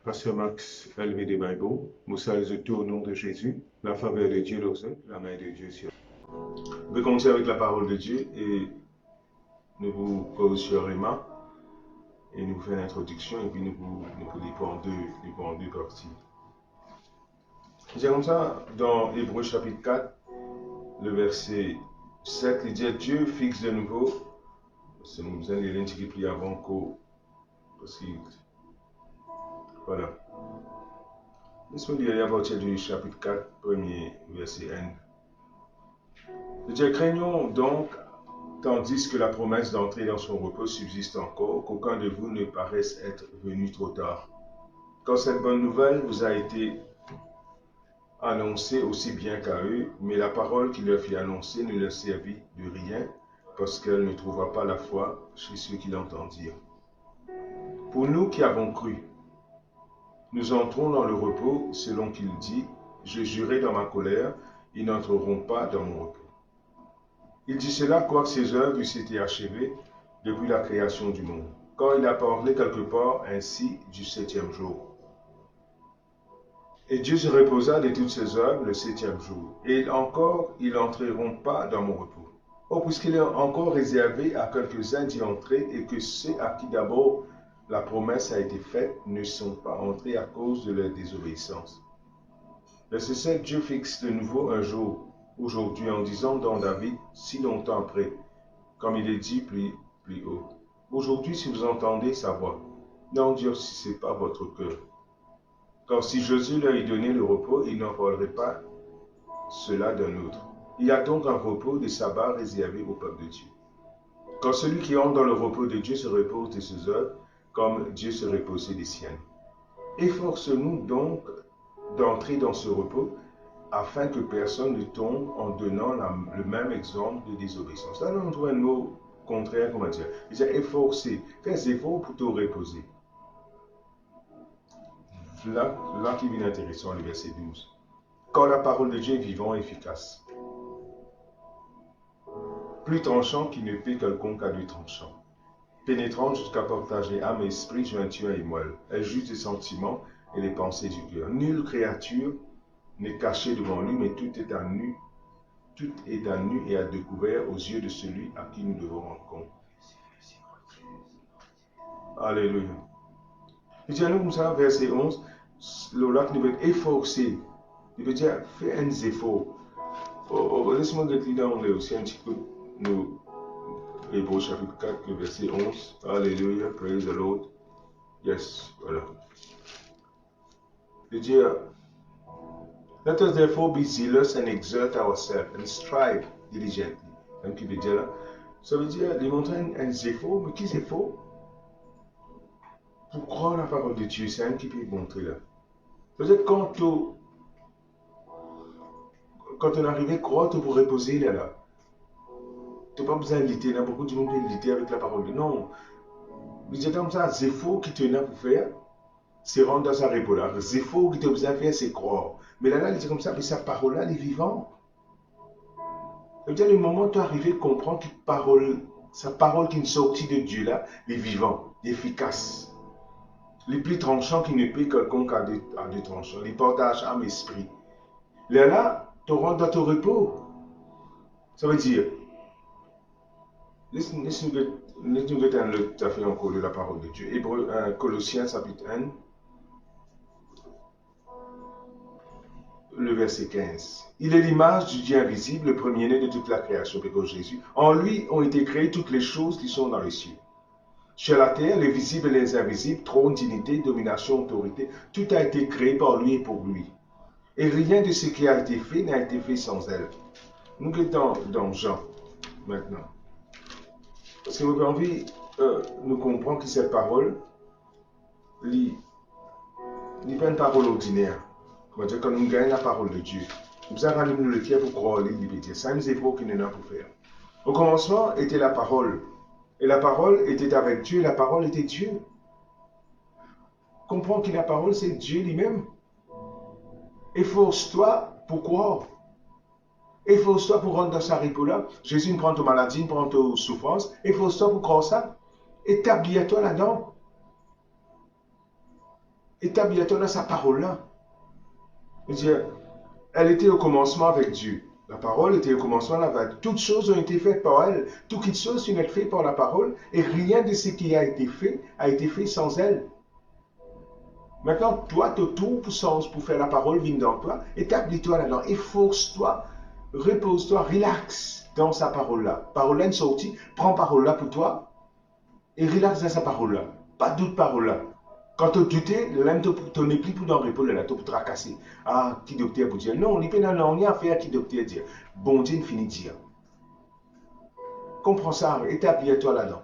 Pasteur Max, LVD Bible, nous saluons tout au nom de Jésus, la faveur de Dieu l'ose, la main de Dieu sur. Je vais commencer avec la parole de Dieu et nous vous positionnerons et nous vous faisons une introduction et puis nous vous livrons en deux parties. C'est comme ça, dans Hébreux chapitre 4, le verset 7, il dit Dieu fixe de nouveau, c'est nous faisons les lignes qui plient avant qu'au. Voilà. Laisse-moi lire à partir du chapitre 4, premier verset 1. Je dis, craignons donc, tandis que la promesse d'entrer dans son repos subsiste encore, qu'aucun de vous ne paraisse être venu trop tard. Quand cette bonne nouvelle vous a été annoncée aussi bien qu'à eux, mais la parole qui leur fit annoncer ne leur servit de rien, parce qu'elle ne trouva pas la foi chez ceux qui l'entendirent. Pour nous qui avons cru, nous entrons dans le repos, selon qu'il dit, je jurai dans ma colère, ils n'entreront pas dans mon repos. Il dit cela, quoique ses œuvres eussent été achevées depuis la création du monde, quand il a parlé quelque part ainsi du septième jour. Et Dieu se reposa de toutes ses œuvres le septième jour. Et encore, ils n'entreront pas dans mon repos. Or, puisqu'il est encore réservé à quelques-uns d'y entrer, et que ceux à qui d'abord la promesse a été faite ne sont pas entrés à cause de leur désobéissance. Verset 7, Dieu fixe de nouveau un jour, aujourd'hui, en disant dans David, si longtemps après, comme il est dit plus haut. Aujourd'hui, si vous entendez sa voix, n'endurcissez pas votre cœur. Car si Jésus leur eût donné le repos, il n'en parlerait pas cela d'un autre. Il y a donc un repos de sabbat réservé au peuple de Dieu. Quand celui qui entre dans le repos de Dieu se repose de ses œuvres, comme Dieu se reposait des siennes. Efforce-nous donc d'entrer dans ce repos, afin que personne ne tombe en donnant le même exemple de désobéissance. Là, on trouve un mot contraire, comment dire. Il dit efforcer, fais des efforts pour te reposer. Là qui vient intéressant, le verset 12. Quand la parole de Dieu est vivante et efficace, plus tranchant qu'il ne peut quelconque à deux tranchants, pénétrante jusqu'à partager âme et esprit, jointure et moelle. Elle juge les sentiments et les pensées du cœur. Nulle créature n'est cachée devant lui, mais tout est à nu et à découvert aux yeux de celui à qui nous devons rendre compte. Alléluia. Il dit à nous comme ça, verset 11, là qui nous veut efforcer. Il veut dire, fais un effort. Laisse-moi lire dans aussi un petit peu nous. Hébreux chapitre 4, verset 11. Alléluia, praise the Lord. Yes, voilà. Il dit, let us therefore be zealous and exert ourselves and strive diligently. Même qui veut dire là, ça veut dire, il montre un effort, mais qui c'est faux? Pour croire la parole de Dieu, c'est un qui peut montrer là. Peut-être quand on arrive à croire, tu peux reposer là. Tu n'as pas besoin de lutter, il y a beaucoup de monde qui lutter avec la parole de Dieu. Non. Il dit comme ça, c'est faux qui te n'a pour faire, c'est rendre dans sa repos là. C'est faux qui te besoin de faire, c'est croire. Mais là, il dit comme ça, mais sa parole là, elle est vivante. Ça veut dire, le moment où tu arrives à comprendre que sa parole qui est sortie de Dieu là, est vivante, efficace. Les plus tranchants qui ne peut quelconque à deux tranchants. Les partages âme esprit. Là, tu rentres dans ton repos. Ça veut dire, laisse-nous get tout à fait encore de la parole de Dieu. Hébreux, Colossiens chapitre 1, le verset 15. Il est l'image du Dieu invisible, le premier-né de toute la création, parce Jésus. En lui ont été créées toutes les choses qui sont dans les cieux. Sur la terre, les visibles et les invisibles, trône, dignité, domination, autorité, tout a été créé par lui et pour lui. Et rien de ce qui a été fait n'a été fait sans elle. Nous sommes dans Jean, maintenant. Parce que vous avez envie, nous comprenons que cette parole, n'est pas une parole ordinaire. Comment dire, quand nous gagnons la parole de Dieu, nous avons rallumer le cœur pour croire les libertés. Ça nous époque qu'il n'y en a pour faire. Au commencement était la parole. Et la parole était avec Dieu, et la parole était Dieu. Comprends que la parole, c'est Dieu lui-même. Efforce-toi pour croire. Efforce-toi pour rentrer dans sa repos là. Jésus prend ta maladie, prend ta souffrance. Efforce-toi pour croire ça. Établis-toi là-dedans. Établis-toi dans sa parole-là. Elle était au commencement avec Dieu. La parole était au commencement avec. Toutes choses ont été faites par elle. Toutes choses sont faites par la parole. Et rien de ce qui a été fait sans elle. Maintenant, toi, tu tout sens pour faire la parole vient dans toi. Établis-toi là-dedans. Efforce-toi. Repose-toi. Relax dans sa parole-là. Parole-là est sortie. Prends parole-là pour toi. Et relax dans sa parole-là. Pas d'autre parole-là. Quand tu doutes, tu n'es plus pour dans l'épaule, là, tu peux te tracasser. Ah, qui docteur pour dire? Non, il n'y a rien à faire qui docteur dire. Bon Dieu, il finit de dire. Comprends ça, établis-toi là-dedans.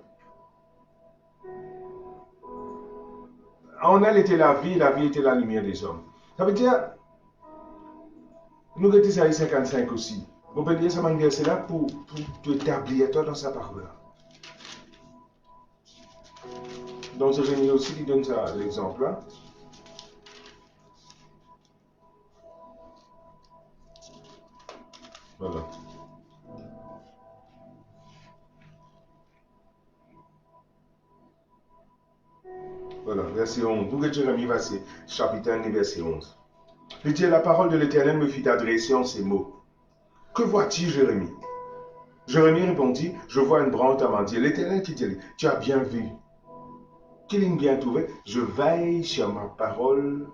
En elle était la vie était la lumière des hommes. Ça veut dire, nous avons Isaïe 55 aussi. On peut dire ça m'a verset là pour t'établir toi dans sa parole-là. Donc, Jérémie aussi, il donne ça, l'exemple là. Voilà. Voilà, verset 11. Nous, Jérémie, chapitre 1, verset 11. Je dis, la parole de l'Éternel me fit adresser en ces mots. Que vois-tu, Jérémie? Jérémie répondit, je vois une branche d'amandier. L'Éternel qui dit, tu as bien vu. Qu'il est bien trouvé. Je veille sur ma parole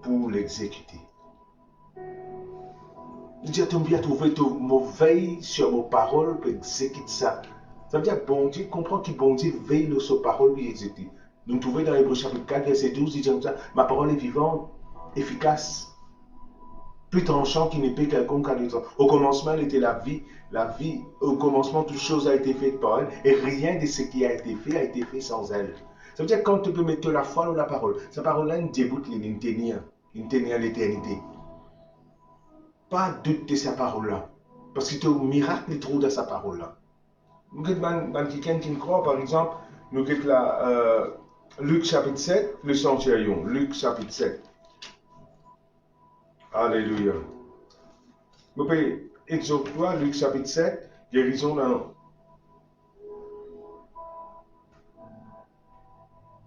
pour l'exécuter. Il dit, tu as bien trouvé, tu veille sur ma parole pour exécuter ça. Ça veut dire, bon Dieu, comprends que bon Dieu veille sur sa parole pour exécuter. Nous trouvons dans Hébreux chapitre 4, verset 12, il dit comme ça, ma parole est vivante, efficace, plus tranchant qu'il n'épée quelconque à l'autre. Au commencement, elle était la vie, au commencement, toute chose a été faite par elle, et rien de ce qui a été fait sans elle. Ça veut dire quand tu peux mettre la foi dans la parole, cette parole-là, elle déboute, elle tenir l'éternité. Pas doute de sa parole-là, parce que tu as un miracle qui trouve dans sa parole-là. Nous avons quelqu'un qui croit, par exemple, nous avons là, Luc chapitre 7, le centurion, Luc chapitre 7. Alléluia. Vous pouvez exhorter Luc chapitre 7, guérison dans.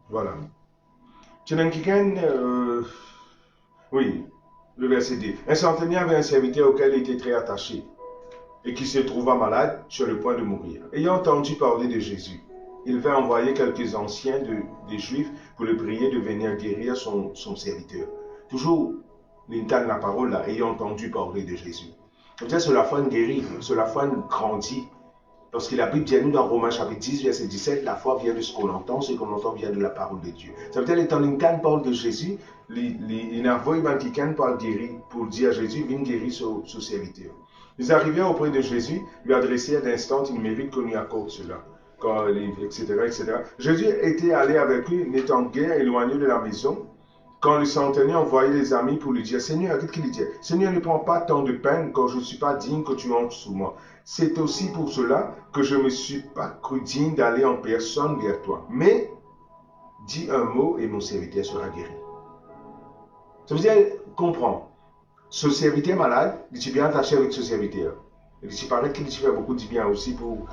Voilà. Tu as quelqu'un, oui, le verset 10. Un centenier avait un serviteur auquel il était très attaché et qui se trouva malade sur le point de mourir. Ayant entendu parler de Jésus, il vint envoyer quelques anciens des Juifs pour le prier de venir guérir son serviteur. Toujours, l'interne la parole là, ayant entendu parler de Jésus. C'est-à-dire que la foi guérit, la foi grandit. Parce que la Bible dit nous dans Romains chapitre 10, verset 17, la foi vient de ce qu'on entend, ce qu'on entend vient de la parole de Dieu. Ça veut dire que quand l'interne parle de Jésus, il envoie quelqu'un pour guérir, pour dire à Jésus, viens guérir son serviteur. Ils arrivèrent auprès de Jésus, lui adressèrent d'instant, il mérite qu'on lui accorde cela. Etc., etc. Jésus était allé avec lui, n'étant guère éloigné de la maison. Quand le centenier envoyait les amis pour lui dire, Seigneur, qu'est-ce qu'il dit? Seigneur, ne prends pas tant de peine quand je ne suis pas digne que tu entres sous moi. C'est aussi pour cela que je ne me suis pas cru digne d'aller en personne vers toi. Mais, dis un mot et mon serviteur sera guéri. Ça veut dire, comprends. Ce serviteur malade, il est bien attaché avec ce serviteur. Il paraît qu'il fait beaucoup de bien aussi pour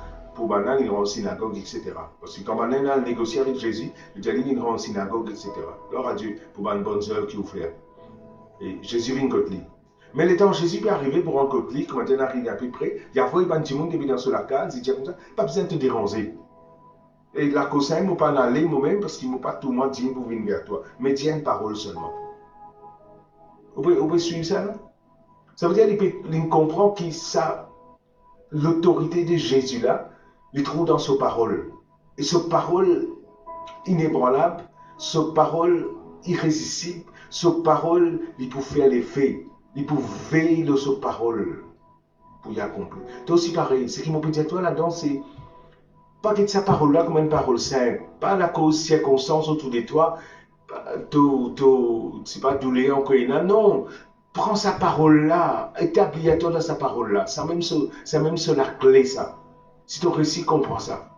Banan, il rend en synagogue, etc. Parce que quand Banan a négocié avec Jésus, il dit qu'il rend en synagogue, etc. Gloire à Dieu pour une bonne œuvre qu'il fait. Et Jésus vient côté lui. Mais le temps Jésus est arrivé pour un côté, quand il arrive à peu près, il y a un petit monde qui vient sur la case, il dit comme ça, pas besoin de te déranger. Et la cause, il ne m'a pas aller moi-même parce qu'il ne m'a pas tout le monde dit pour venir vers toi. Mais dis une parole seulement. Vous pouvez suivre ça, non? Ça veut dire qu'il comprend que l'autorité de Jésus là, il trouve dans sa parole. Et sa parole inébranlable, sa parole irrésistible, sa parole, il peut faire les faits. Il peut veiller de sa parole pour y accomplir. C'est aussi pareil. Ce qui m'a dit à toi là-dedans, c'est pas que sa parole-là comme une parole simple. Pas la cause circonstance autour de toi. C'est pas douleur encore. Non. Prends sa parole-là. Établis-toi dans sa parole-là. C'est même sur la clé, ça. Si tu réussis, comprends ça.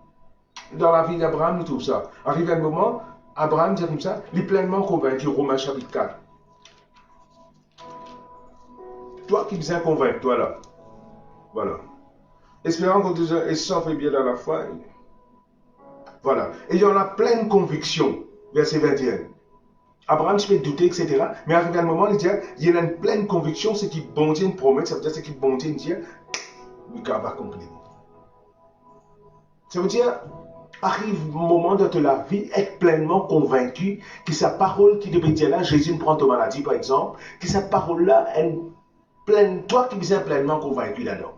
Dans la vie d'Abraham, nous trouvons ça. Arrive un moment, Abraham dit comme ça, il est pleinement convaincu, Romains chapitre 4. Toi qui viens convaincre, toi là. Voilà. Espérant qu'on te et s'en fait bien dans la foi. Voilà. Et il y en a pleine conviction. Verset 21. Abraham, tu peux douter, etc. Mais arrivé à un moment, il dit, il y a une pleine conviction, ce qui bon Dieu une promesse, ça veut dire ce qui bon Dieu dit, le cas va accomplir. Ça veut dire, arrive un moment de la vie, être pleinement convaincu que sa parole qui devait dire là, Jésus prend ta maladie par exemple, que sa parole-là est pleine, toi qui es pleinement convaincu là-dedans.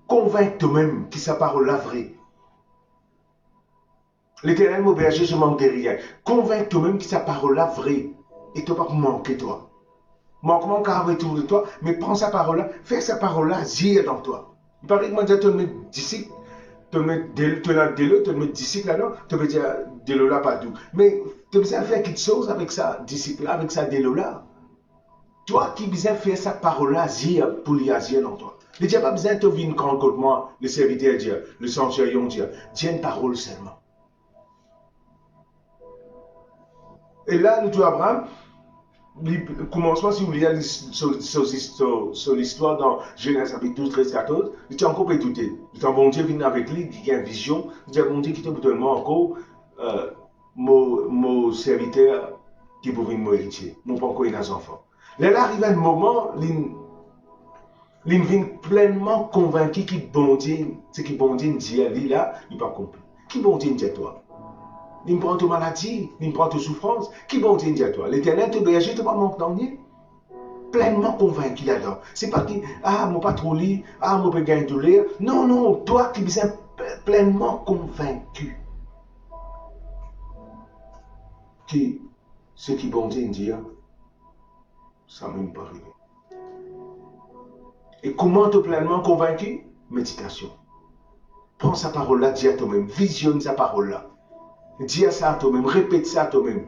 Convainc toi-même que sa parole-là vraie. L'Éternel mon berger, je manque de rien. Convainc toi-même que sa parole-là vraie. Et tu ne vas pas manquer toi. Manquement car autour de toi, mais prends sa parole-là, fais sa parole-là agir dans toi. Il paraît que moi, je te mets disciple, te mets disciple là-dedans, te mets dire délo là pas tout. Mais tu besoin faire quelque chose avec ça, disciple avec ça délo là. Toi qui besoin faire sa parole-là agir pour lui agir dans toi. Il n'y a pas besoin de venir contre moi, le serviteur Dieu, le centurion Dieu. Dis une parole seulement. Et là, nous disons Abraham, commencement, si vous lisez sur l'histoire dans Genèse chapitre 12, 13, 14, il était encore douté. Il bon Dieu vient avec lui, il a une vision, il dit bon Dieu qui te donne encore mon serviteur qui peut venir m'héritier. Mon pas encore un enfant. Là, arrive un moment, il vient pleinement convaincu que bon Dieu, ce que bon Dieu dit, lui là, il n'a pas compris. Qui bon Dieu dit à toi? Il me prend ta maladie, il me prend ta souffrance. Qui bon Dieu dit à toi? L'Éternel te berger, tu ne vas pas manquer pleinement convaincu là-dedans. C'est pas que, ah, mon pas trop lit, ah, mon peut gagner douleur. Non, non, toi qui es pleinement convaincu que ce qui bon Dieu dit, ça ne m'est pas arrivé. Et comment te pleinement convaincu? Méditation. Prends sa parole-là, dis à toi-même, visionne sa parole-là. Dis à ça à toi-même, répète ça à toi-même.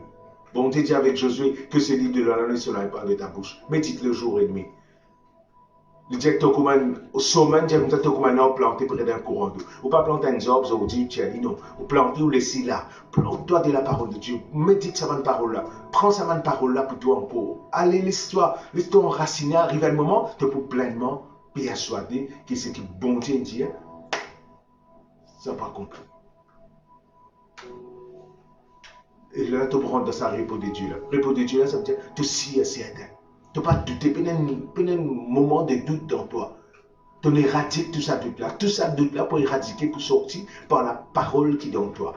Bon, tu dis avec Josué que ce livre de la loi ne sera pas de ta bouche. Médite le jour et demi. Il dit que tu as au sommet, tu as planté près d'un courant d'eau. Ou pas planter un job, ou dire, tu as dit non. Ou planter ou laisser là. Plante-toi de la parole de Dieu. Médite sa parole-là. Prends sa parole-là pour toi encore. Allez, laisse-toi enraciner. Arrive un moment, tu peux pleinement persuader que ce que bon Dieu dit, ça n'a pas compris. Et là, tu prends dans sa repos de Dieu. Repos de Dieu, ça veut dire que tu es certain. Tu n'as pas douté, il y a un moment de doute dans toi. Tu éradiques tout ça doute-là. Tout ça doute-là pour éradiquer, pour sortir par la parole qui est dans toi.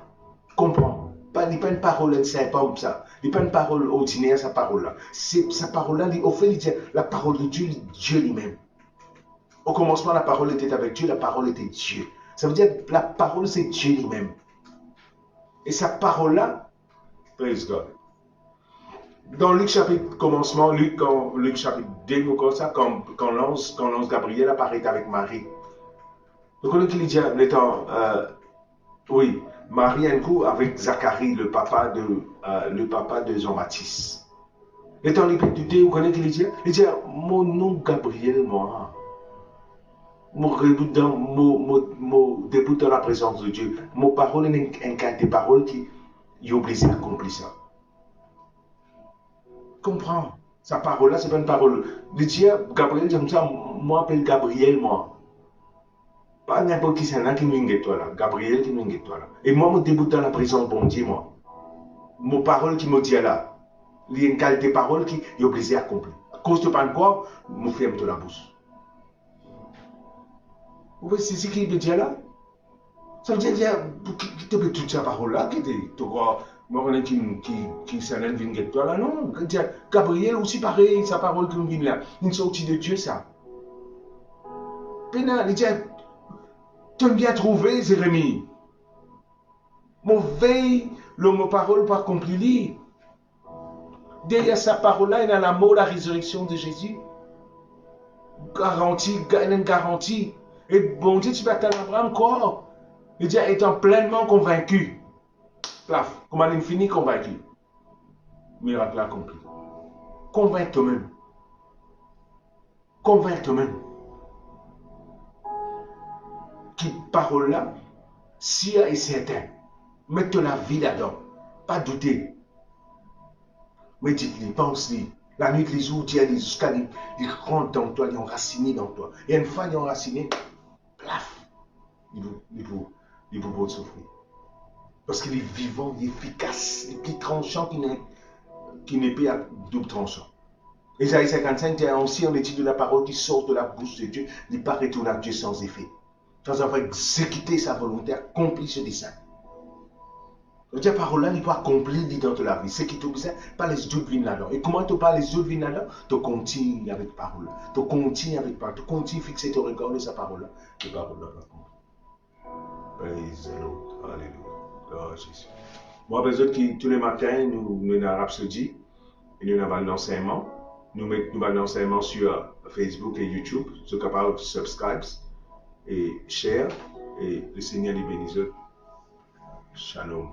Comprends? Il n'y a pas une parole simple comme ça. Il n'y a pas une parole ordinaire, sa parole-là. Sa parole-là, au fait, il dit la parole de Dieu, Dieu lui-même. Au commencement, la parole était avec Dieu, la parole était Dieu. Ça veut dire que la parole, c'est Dieu lui-même. Et sa parole-là, praise God. Dans Luc chapitre commencement, Luc chapitre 2, quand l'ange Gabriel apparaît avec Marie. Vous connaissez qu'il dit, oui, Marie un coup avec Zacharie, le papa de Jean-Baptiste. Étant les pétutés, vous connaissez qu'il dit, il dit, mon nom Gabriel, moi, mon début dans la présence de Dieu, mon parole est un cas de parole qui est obligé d'accomplir ça. Comprends. Sa parole-là, c'est pas une parole. Le Dieu, Gabriel, j'aime ça, moi, appelle Gabriel, moi. Pas n'importe qui, c'est un qui m'ingue toi là. Gabriel qui m'ingue toi là. Et moi, je débute dans la présence, bon Dieu, moi. Mon parole qui me dit là, il y a une qualité de parole qui est obligée à accomplir. À cause de pas quoi, je ferme la bouche. Vous voyez, c'est ce qu'il veut dire là? Ça veut dire, tu peux toute sa parole là, qui te crois. Moi, on est qui s'en est venu toi là, non. Gabriel aussi pareil, sa parole qui me vient là. Une sortie de Dieu, ça. Pénal, il dit, tu as bien trouvé, Jérémie. Mon veille, l'homme parole pas accompli. Derrière sa parole là, il y a la mort, la résurrection de Jésus. Garantie, une garantie. Et bon Dieu, tu vas attendre Abraham quoi? Il dit, étant pleinement convaincu. Plaf, comme à l'infini convaincu. Miracle accompli. Convainc toi-même. Convainc toi-même. Qui parole là, si est certain. Mets la vie là-dedans. Pas douter. Médite-lui, pense-lui. La nuit, les jours, Dieu, jusqu'à il rentre dans toi, il est enraciné dans toi. Et une fois il est enraciné, plaf, il vous souffrir. Parce qu'il est vivant, il est efficace, il est plus tranchant qu'il est. qu'une épée à double tranchant. Ésaïe 55 dit ainsi en étude de la parole qui sort de la bouche de Dieu, n'est pas retourné à Dieu sans effet. Sans avoir exécuté sa volonté, accompli ce dessein. La parole-là, il peut accomplir dans ta vie. Ce qui te dit, pas les autres viennent là-dedans. Et comment tu parles les autres viennent là-dedans? Tu continues avec la parole. Tu continues avec la parole. Tu continues à fixer ton regard de sa parole-là. La parole-là va accomplir. Praise the Lord. Alléluia. Gloire à Jésus. Moi, les autres qui, tous les matins, nous avons Rhapsody. Et nous avons un enseignement. Nous avons un enseignement sur Facebook et YouTube. Vous êtes capable de subscribe et share. Et le Seigneur les bénisse. Shalom.